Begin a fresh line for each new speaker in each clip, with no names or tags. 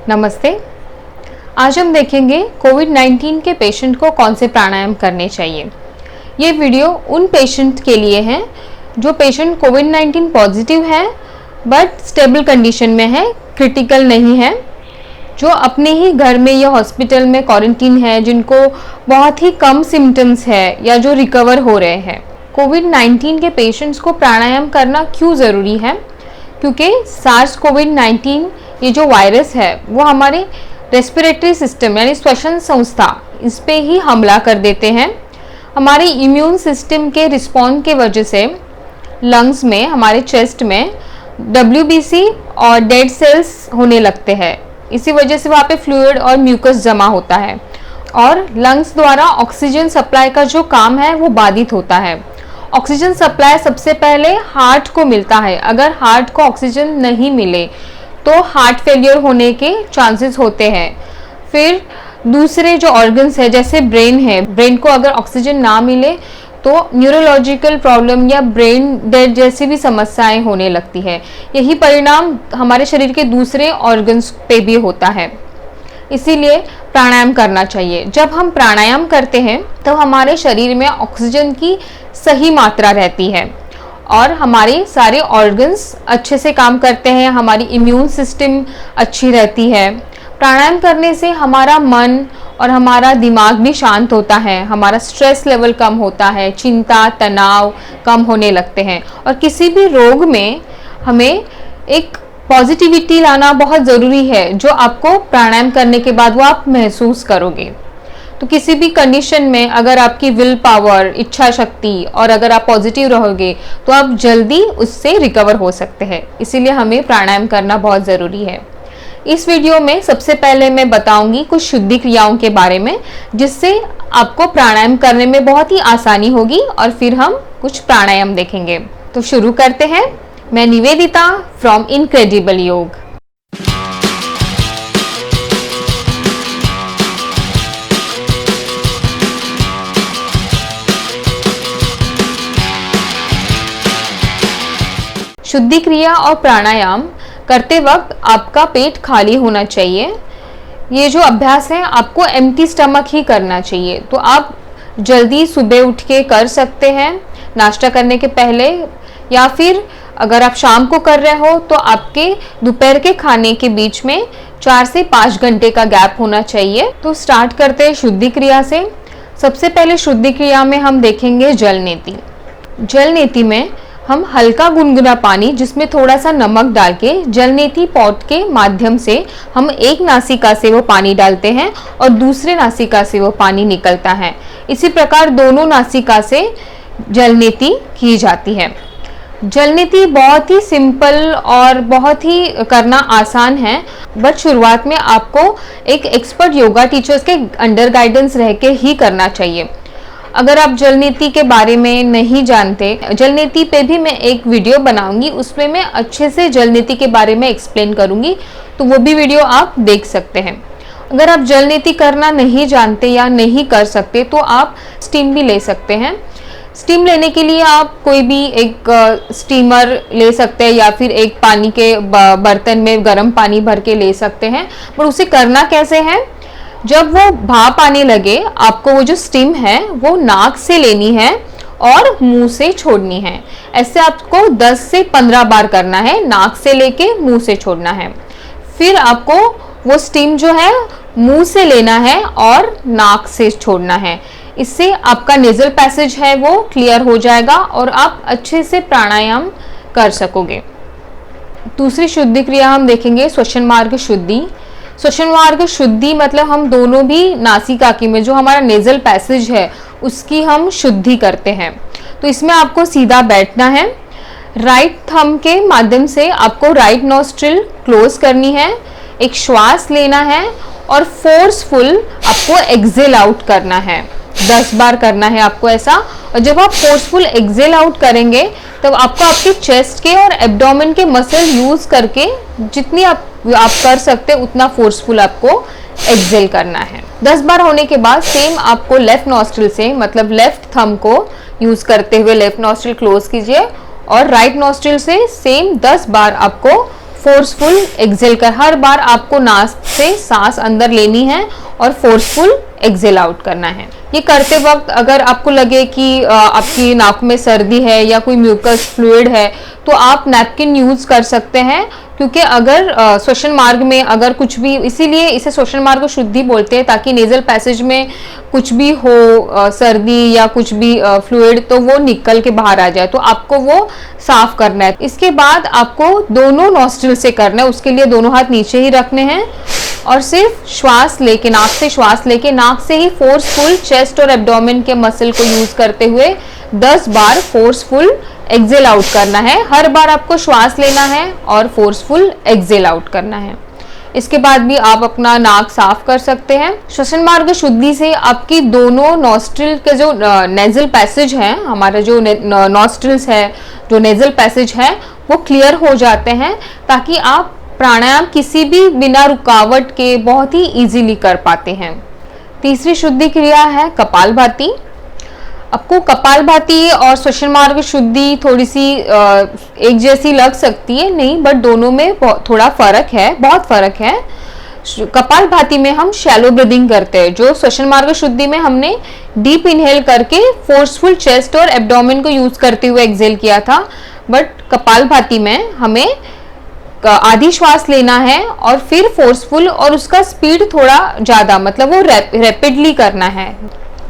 नमस्ते। आज हम देखेंगे कोविड-19 के पेशेंट को कौन से प्राणायाम करने चाहिए। ये वीडियो उन पेशेंट के लिए है जो पेशेंट कोविड-19 पॉजिटिव है बट स्टेबल कंडीशन में है, क्रिटिकल नहीं है, जो अपने ही घर में या हॉस्पिटल में क्वारंटीन है, जिनको बहुत ही कम सिम्टम्स है या जो रिकवर हो रहे हैं। कोविड-19 के पेशेंट्स को प्राणायाम करना क्यों ज़रूरी है? क्योंकि सार्स कोविड-19 ये जो वायरस है वो हमारे रेस्पिरेटरी सिस्टम यानी श्वसन संस्था इस पे ही हमला कर देते हैं। हमारे इम्यून सिस्टम के रिस्पॉन्स के वजह से लंग्स में, हमारे चेस्ट में WBC और डेड सेल्स होने लगते हैं। इसी वजह से वहाँ पे फ्लूइड और म्यूकस जमा होता है और लंग्स द्वारा ऑक्सीजन सप्लाई का जो काम है वो बाधित होता है। ऑक्सीजन सप्लाई सबसे पहले हार्ट को मिलता है। अगर हार्ट को ऑक्सीजन नहीं मिले तो हार्ट फेलियर होने के चांसेस होते हैं। फिर दूसरे जो ऑर्गन्स है जैसे ब्रेन है, ब्रेन को अगर ऑक्सीजन ना मिले तो न्यूरोलॉजिकल प्रॉब्लम या ब्रेन डेड जैसी भी समस्याएं होने लगती है। यही परिणाम हमारे शरीर के दूसरे ऑर्गन्स पे भी होता है। इसीलिए प्राणायाम करना चाहिए। जब हम प्राणायाम करते हैं तो हमारे शरीर में ऑक्सीजन की सही मात्रा रहती है और हमारे सारे ऑर्गन्स अच्छे से काम करते हैं, हमारी इम्यून सिस्टम अच्छी रहती है। प्राणायाम करने से हमारा मन और हमारा दिमाग भी शांत होता है, हमारा स्ट्रेस लेवल कम होता है, चिंता तनाव कम होने लगते हैं और किसी भी रोग में हमें एक पॉजिटिविटी लाना बहुत ज़रूरी है, जो आपको प्राणायाम करने के बाद वो आप महसूस करोगे। तो किसी भी कंडीशन में अगर आपकी विल पावर, इच्छा शक्ति और अगर आप पॉजिटिव रहोगे तो आप जल्दी उससे रिकवर हो सकते हैं। इसीलिए हमें प्राणायाम करना बहुत ज़रूरी है। इस वीडियो में सबसे पहले मैं बताऊंगी कुछ शुद्धि क्रियाओं के बारे में, जिससे आपको प्राणायाम करने में बहुत ही आसानी होगी और फिर हम कुछ प्राणायाम देखेंगे। तो शुरू करते हैं। मैं निवेदिता फ्रॉम इनक्रेडिबल योग। शुद्धि क्रिया और प्राणायाम करते वक्त आपका पेट खाली होना चाहिए। ये जो अभ्यास है आपको एम्प्टी स्टमक ही करना चाहिए। तो आप जल्दी सुबह उठ के कर सकते हैं नाश्ता करने के पहले, या फिर अगर आप शाम को कर रहे हो तो आपके दोपहर के खाने के बीच में 4 से 5 घंटे का गैप होना चाहिए। तो स्टार्ट करते हैं शुद्धि क्रिया से। सबसे पहले शुद्धि क्रिया में हम देखेंगे जल नेति। जल नेति में हम हल्का गुनगुना पानी जिसमें थोड़ा सा नमक डाल के जल नेति पॉट के माध्यम से हम एक नासिका से वो पानी डालते हैं और दूसरे नासिका से वो पानी निकलता है। इसी प्रकार दोनों नासिका से जल नेति की जाती है। जल नेति बहुत ही सिंपल और बहुत ही करना आसान है, बट शुरुआत में आपको एक एक्सपर्ट योगा टीचर्स के अंडर गाइडेंस रह के ही करना चाहिए। अगर आप जल नेति के बारे में नहीं जानते, जल नेति पे भी मैं एक वीडियो बनाऊंगी, उसमें मैं अच्छे से जल नेति के बारे में एक्सप्लेन करूंगी, तो वो भी वीडियो आप देख सकते हैं। अगर आप जल नेति करना नहीं जानते या नहीं कर सकते तो आप स्टीम भी ले सकते हैं। स्टीम लेने के लिए आप कोई भी एक स्टीमर ले सकते हैं या फिर एक पानी के बर्तन में गर्म पानी भर के ले सकते हैं। पर उसे करना कैसे है? जब वो भाप आने लगे आपको वो जो स्टीम है वो नाक से लेनी है और मुंह से छोड़नी है। ऐसे आपको 10 से 15 बार करना है, नाक से लेके मुंह से छोड़ना है। फिर आपको वो स्टीम जो है मुंह से लेना है और नाक से छोड़ना है। इससे आपका नेजल पैसेज है वो क्लियर हो जाएगा और आप अच्छे से प्राणायाम कर सकोगे। दूसरी शुद्धि क्रिया हम देखेंगे श्वसन मार्ग शुद्धि। श्वसन मार्ग शुद्धि मतलब हम दोनों भी नासिका की में जो हमारा नेजल पैसेज है उसकी हम शुद्धि करते हैं। तो इसमें आपको सीधा बैठना है, राइट थंब के माध्यम से आपको राइट नॉस्ट्रिल क्लोज करनी है, एक श्वास लेना है और फोर्सफुल आपको एक्सेल आउट करना है। 10 बार करना है आपको ऐसा। और जब आप फोर्सफुल एक्सेल आउट करेंगे तब आपको आपके चेस्ट के और एब्डोमेन के मसल यूज करके जितनी आप कर सकते उतना फोर्सफुल आपको एक्सेल करना है। 10 बार होने के बाद सेम आपको लेफ्ट नॉस्ट्रिल से मतलब लेफ्ट थंब को यूज करते हुए लेफ्ट नॉस्ट्रिल क्लोज कीजिए और राइट नॉस्ट्रिल से सेम 10 बार आपको फोर्सफुल एक्सेल कर, हर बार आपको नाक से सांस अंदर लेनी है और फोर्सफुल एक्सेल आउट करना है। ये करते वक्त अगर आपको लगे कि आपकी नाक में सर्दी है या कोई म्यूकस फ्लूइड है तो आप नैपकिन यूज कर सकते हैं, क्योंकि अगर श्वसन मार्ग में अगर कुछ भी, इसीलिए इसे श्वसन मार्ग शुद्धि बोलते हैं, ताकि नेजल पैसेज में कुछ भी हो सर्दी या कुछ भी फ्लूइड तो वो निकल के बाहर आ जाए, तो आपको वो साफ करना है। इसके बाद आपको दोनों नॉस्ट्रिल से करना है, उसके लिए दोनों हाथ नीचे ही रखने हैं और सिर्फ श्वास लेके, नाक से श्वास लेके, नाक से ही फोर्सफुल चेस्ट और एब्डोमेन के मसल को यूज करते हुए 10 बार फोर्सफुल एक्सेल आउट करना है। हर बार आपको श्वास लेना है और फोर्सफुल एक्सेल आउट करना है। इसके बाद भी आप अपना नाक साफ कर सकते हैं। श्वसन मार्ग शुद्धि से आपकी दोनों नॉस्ट्रिल के जो नेजल पैसेज हैं, हमारा जो नॉस्ट्रिल्स है, जो नेजल पैसेज है, वो क्लियर हो जाते हैं, ताकि आप प्राणायाम किसी भी बिना रुकावट के बहुत ही इजीली कर पाते हैं। तीसरी शुद्धि क्रिया है कपालभाति। आपको कपालभाति और श्वसन मार्ग शुद्धि थोड़ी सी एक जैसी लग सकती है, नहीं, बट दोनों में थोड़ा फर्क है, बहुत फर्क है। कपालभाति में हम शैलो ब्रीदिंग करते हैं, जो श्वसन मार्ग शुद्धि में हमने डीप इनहेल करके फोर्सफुल चेस्ट और एब्डोमेन को यूज करते हुए एक्सेल किया था, बट कपालभाति में हमें आधी श्वास लेना है और फिर फोर्सफुल, और उसका स्पीड थोड़ा ज्यादा, मतलब वो रैपिडली करना है।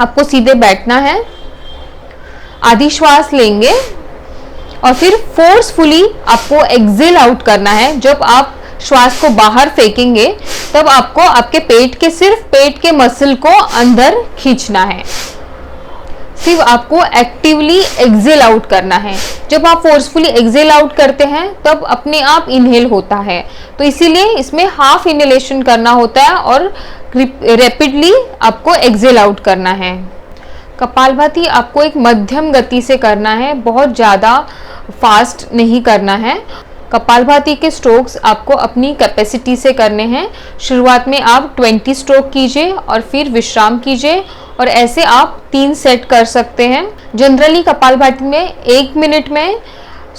आपको सीधे बैठना है, आधी श्वास लेंगे और फिर फोर्सफुली आपको एक्सेल आउट करना है। जब आप श्वास को बाहर फेंकेंगे तब आपको आपके पेट के, सिर्फ पेट के मसल को अंदर खींचना है, सिर्फ आपको एक्टिवली एक्सेल आउट करना है। जब आप फोर्सफुली एक्सेल आउट करते हैं तब अपने आप इनहेल होता है, तो इसीलिए इसमें हाफ इनहेलेशन करना होता है और रैपिडली आपको एक्सेल आउट करना है। कपालभाति आपको एक मध्यम गति से करना है, बहुत ज़्यादा फास्ट नहीं करना है। कपालभाति के स्ट्रोक्स आपको अपनी कैपेसिटी से करने हैं। शुरुआत में आप 20 स्ट्रोक कीजिए और फिर विश्राम कीजिए, और ऐसे आप 3 सेट कर सकते हैं। जनरली कपालभाति में 1 मिनट में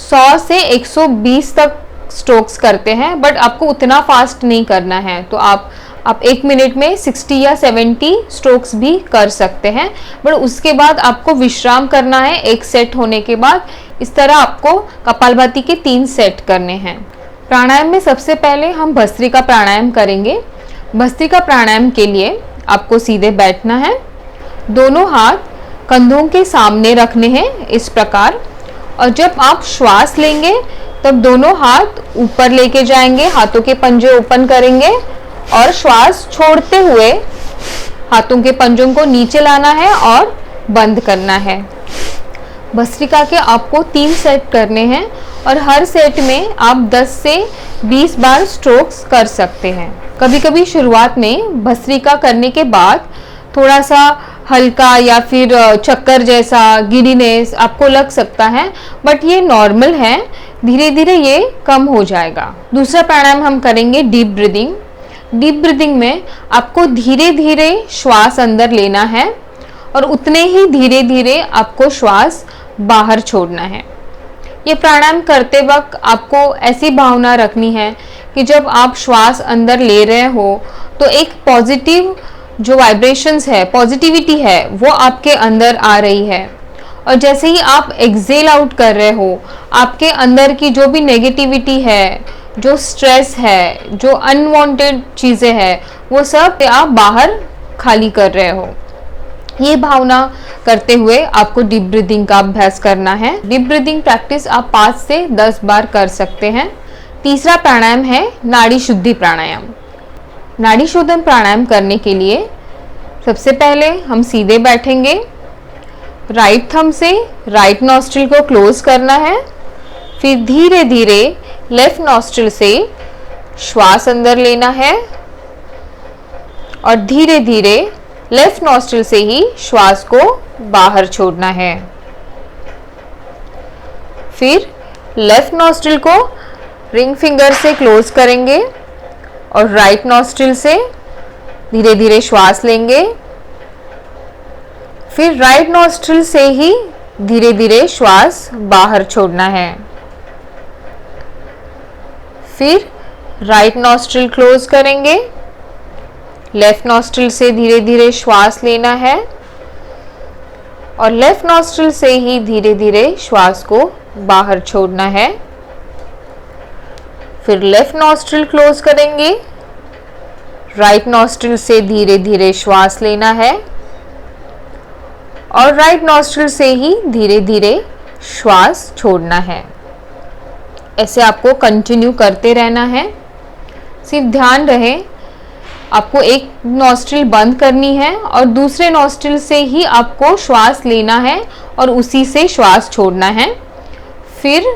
100 से 120 तक स्ट्रोक्स करते हैं, बट आपको उतना फास्ट नहीं करना है, तो आप 1 मिनट में 60 या 70 स्ट्रोक्स भी कर सकते हैं, बट उसके बाद आपको विश्राम करना है 1 सेट होने के बाद। इस तरह आपको कपालभाति के 3 सेट करने हैं। प्राणायाम में सबसे पहले हम भस्त्रिका प्राणायाम करेंगे। भस्त्रिका प्राणायाम के लिए आपको सीधे बैठना है, दोनों हाथ कंधों के सामने रखने हैं इस प्रकार, और जब आप श्वास लेंगे तब दोनों हाथ ऊपर लेके जाएंगे, हाथों के पंजे ओपन करेंगे और श्वास छोड़ते हुए हाथों के पंजों को नीचे लाना है और बंद करना है। भस्त्रिका के आपको 3 सेट करने हैं और हर सेट में आप 10 से 20 बार स्ट्रोक्स कर सकते हैं। कभी कभी शुरुआत में भस्त्रिका करने के बाद थोड़ा सा हल्का या फिर चक्कर जैसा, गिडीनेस आपको लग सकता है, बट ये नॉर्मल है, धीरे धीरे ये कम हो जाएगा। दूसरा प्राणायाम हम करेंगे डीप ब्रीदिंग। डीप ब्रीदिंग में आपको धीरे धीरे श्वास अंदर लेना है और उतने ही धीरे धीरे आपको श्वास बाहर छोड़ना है। ये प्राणायाम करते वक्त आपको ऐसी भावना रखनी है कि जब आप श्वास अंदर ले रहे हो तो एक पॉजिटिव जो वाइब्रेशंस है, पॉजिटिविटी है, वो आपके अंदर आ रही है, और जैसे ही आप एक्सेल आउट कर रहे हो आपके अंदर की जो भी नेगेटिविटी है, जो स्ट्रेस है, जो अनवांटेड चीज़ें हैं, वो सब आप बाहर खाली कर रहे हो। ये भावना करते हुए आपको डीप ब्रीदिंग का अभ्यास करना है। डीप ब्रीदिंग प्रैक्टिस आप 5 से 10 बार कर सकते हैं। तीसरा प्राणायाम है नाड़ी शुद्धि प्राणायाम। नाड़ी शोधन प्राणायाम करने के लिए सबसे पहले हम सीधे बैठेंगे, राइट थंब से राइट नॉस्ट्रिल को क्लोज करना है, फिर धीरे धीरे लेफ्ट नॉस्ट्रिल से श्वास अंदर लेना है और धीरे धीरे लेफ्ट नॉस्ट्रिल से ही श्वास को बाहर छोड़ना है। फिर लेफ्ट नॉस्ट्रिल को रिंग फिंगर से क्लोज करेंगे और राइट नॉस्ट्रिल से धीरे धीरे श्वास लेंगे, फिर राइट नॉस्ट्रिल से ही धीरे धीरे श्वास बाहर छोड़ना है। फिर राइट नॉस्ट्रिल क्लोज करेंगे, लेफ्ट नॉस्ट्रिल से धीरे धीरे श्वास लेना है और लेफ्ट नॉस्ट्रिल से ही धीरे धीरे श्वास को बाहर छोड़ना है। फिर लेफ्ट नॉस्ट्रिल क्लोज करेंगे, राइट नॉस्ट्रिल से धीरे धीरे श्वास लेना है और राइट नॉस्ट्रिल से ही धीरे धीरे श्वास छोड़ना है। ऐसे आपको कंटिन्यू करते रहना है। सिर्फ ध्यान रहे आपको एक नॉस्ट्रिल बंद करनी है और दूसरे नॉस्ट्रिल से ही आपको श्वास लेना है और उसी से श्वास छोड़ना है। फिर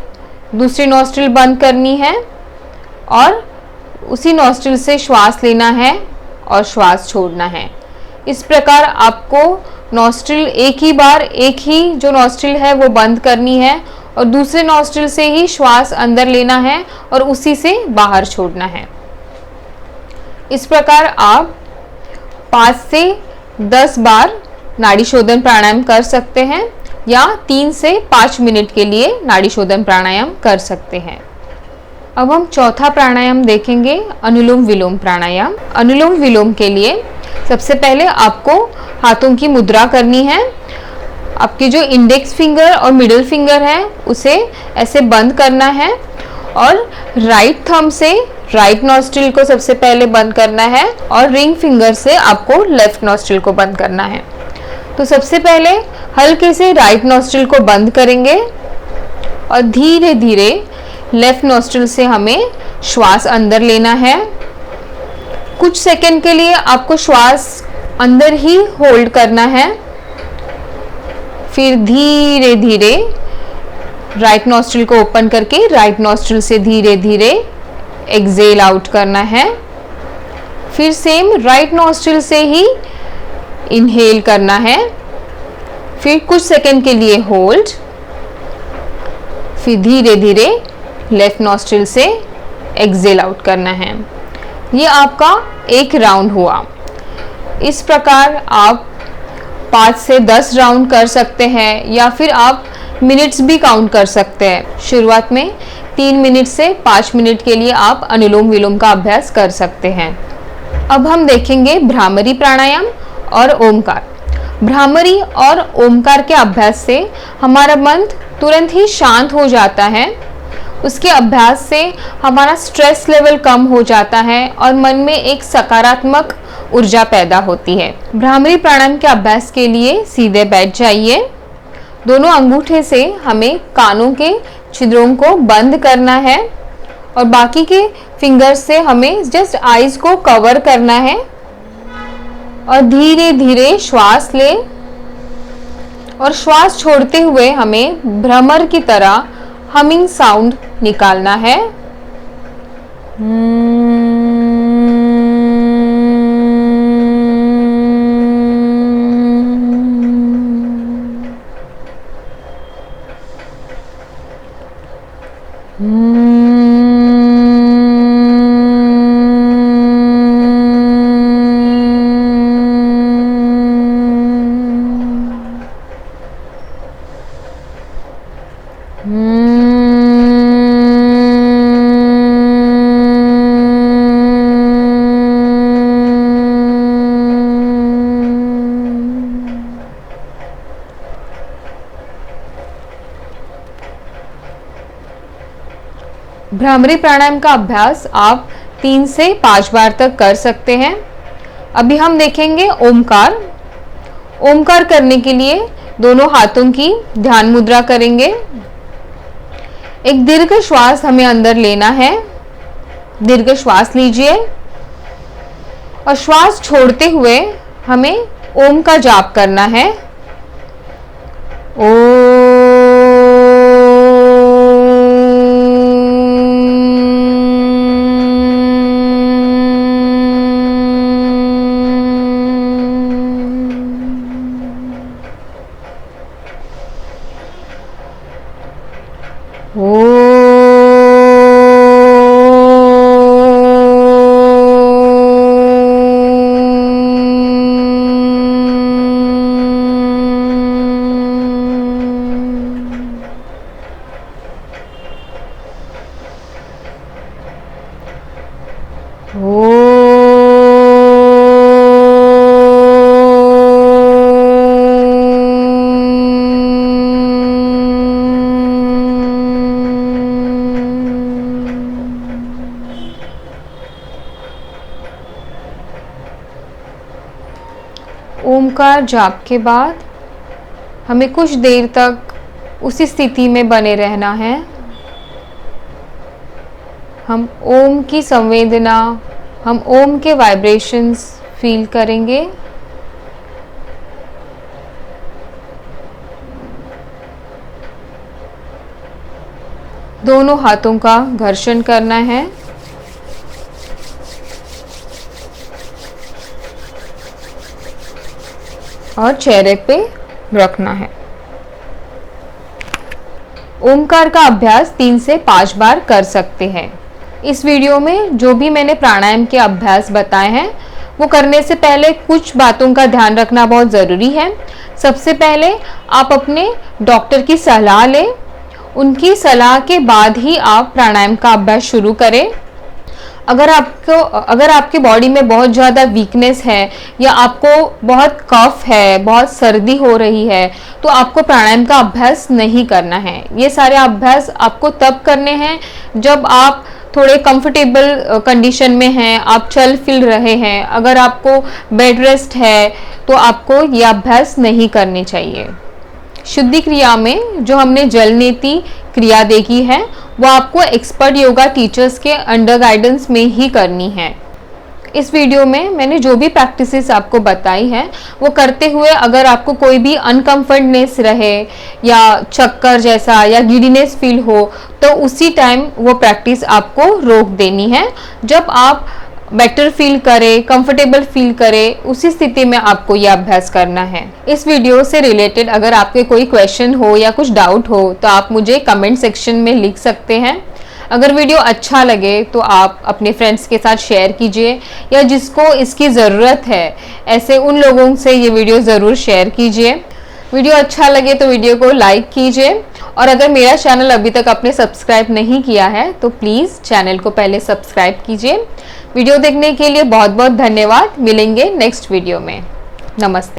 दूसरी नॉस्ट्रिल बंद करनी है और उसी नॉस्ट्रिल से श्वास लेना है और श्वास छोड़ना है। इस प्रकार आपको नॉस्ट्रिल एक ही बार, एक ही जो नॉस्ट्रिल है वो बंद करनी है और दूसरे नॉस्ट्रिल से ही श्वास अंदर लेना है और उसी से बाहर छोड़ना है। इस प्रकार आप 5 से 10 बार नाड़ी शोधन प्राणायाम कर सकते हैं या 3 से 5 मिनट के लिए नाड़ी शोधन प्राणायाम कर सकते हैं। अब हम चौथा प्राणायाम देखेंगे, अनुलोम विलोम प्राणायाम। अनुलोम विलोम के लिए सबसे पहले आपको हाथों की मुद्रा करनी है। आपके जो इंडेक्स फिंगर और मिडिल फिंगर है उसे ऐसे बंद करना है और राइट थंब से राइट नॉस्ट्रिल को सबसे पहले बंद करना है और रिंग फिंगर से आपको लेफ्ट नॉस्ट्रिल को बंद करना है। तो सबसे पहले हल्के से राइट नॉस्ट्रिल को बंद करेंगे और धीरे धीरे लेफ्ट नॉस्ट्रिल से हमें श्वास अंदर लेना है। कुछ सेकंड के लिए आपको श्वास अंदर ही होल्ड करना है। फिर धीरे धीरे राइट नॉस्ट्रिल को ओपन करके राइट नॉस्ट्रिल से धीरे धीरे एक्सेल आउट करना है। फिर सेम राइट नॉस्ट्रिल से ही इनहेल करना है। फिर कुछ सेकंड के लिए होल्ड, फिर धीरे धीरे लेफ्ट नॉस्ट्रिल से एक्सेल आउट करना है। ये आपका एक राउंड हुआ। इस प्रकार आप 5 से 10 राउंड कर सकते हैं या फिर आप मिनट्स भी काउंट कर सकते हैं। शुरुआत में 3 मिनट से 5 मिनट के लिए आप अनुलोम विलोम का अभ्यास कर सकते हैं। अब हम देखेंगे भ्रामरी प्राणायाम और ओमकार। भ्रामरी और ओमकार के अभ्यास से हमारा मन तुरंत ही शांत हो जाता है। उसके अभ्यास से हमारा स्ट्रेस लेवल कम हो जाता है और मन में एक सकारात्मक ऊर्जा पैदा होती है। भ्रामरी प्राणायाम के अभ्यास के लिए सीधे बैठ जाइए। दोनों अंगूठे से हमें कानों के छिद्रों को बंद करना है और बाकी के फिंगर्स से हमें जस्ट आईज को कवर करना है और धीरे धीरे श्वास लें और श्वास छोड़ते हुए हमें भ्रमर की तरह हमिंग साउंड निकालना है। भ्रामरी प्राणायाम का अभ्यास आप 3 से 5 बार तक कर सकते हैं। अभी हम देखेंगे ओमकार। ओमकार करने के लिए दोनों हाथों की ध्यान मुद्रा करेंगे। एक दीर्घ श्वास हमें अंदर लेना है। दीर्घ श्वास लीजिए और श्वास छोड़ते हुए हमें ओम का जाप करना है। ओम। ओमकार जाप के बाद हमें कुछ देर तक उसी स्थिति में बने रहना है। हम ओम की संवेदना, हम ओम के वाइब्रेशंस फील करेंगे। दोनों हाथों का घर्षण करना है और चेहरे पे रखना है। ओमकार का अभ्यास 3 से 5 बार कर सकते हैं। इस वीडियो में जो भी मैंने प्राणायाम के अभ्यास बताए हैं वो करने से पहले कुछ बातों का ध्यान रखना बहुत ज़रूरी है। सबसे पहले आप अपने डॉक्टर की सलाह लें। उनकी सलाह के बाद ही आप प्राणायाम का अभ्यास शुरू करें। अगर आपके बॉडी में बहुत ज़्यादा वीकनेस है या आपको बहुत कफ है, बहुत सर्दी हो रही है, तो आपको प्राणायाम का अभ्यास नहीं करना है। ये सारे अभ्यास आपको तब करने हैं जब आप थोड़े कंफर्टेबल कंडीशन में हैं, आप चल फिर रहे हैं। अगर आपको बेड रेस्ट है तो आपको ये अभ्यास नहीं करने चाहिए। शुद्धि क्रिया में जो हमने जल नीति क्रिया देखी है वो आपको एक्सपर्ट योगा टीचर्स के अंडर गाइडेंस में ही करनी है। इस वीडियो में मैंने जो भी प्रैक्टिसेस आपको बताई हैं वो करते हुए अगर आपको कोई भी अनकंफर्टनेस रहे या चक्कर जैसा या गिडीनेस फील हो तो उसी टाइम वो प्रैक्टिस आपको रोक देनी है। जब आप बेटर फील करें, कंफर्टेबल फील करें, उसी स्थिति में आपको ये अभ्यास करना है। इस वीडियो से रिलेटेड अगर आपके कोई क्वेश्चन हो या कुछ डाउट हो तो आप मुझे कमेंट सेक्शन में लिख सकते हैं। अगर वीडियो अच्छा लगे तो आप अपने फ्रेंड्स के साथ शेयर कीजिए या जिसको इसकी ज़रूरत है ऐसे उन लोगों से ये वीडियो ज़रूर शेयर कीजिए। वीडियो अच्छा लगे तो वीडियो को लाइक कीजिए और अगर मेरा चैनल अभी तक आपने सब्सक्राइब नहीं किया है तो प्लीज़ चैनल को पहले सब्सक्राइब कीजिए। वीडियो देखने के लिए बहुत बहुत धन्यवाद। मिलेंगे नेक्स्ट वीडियो में। नमस्ते।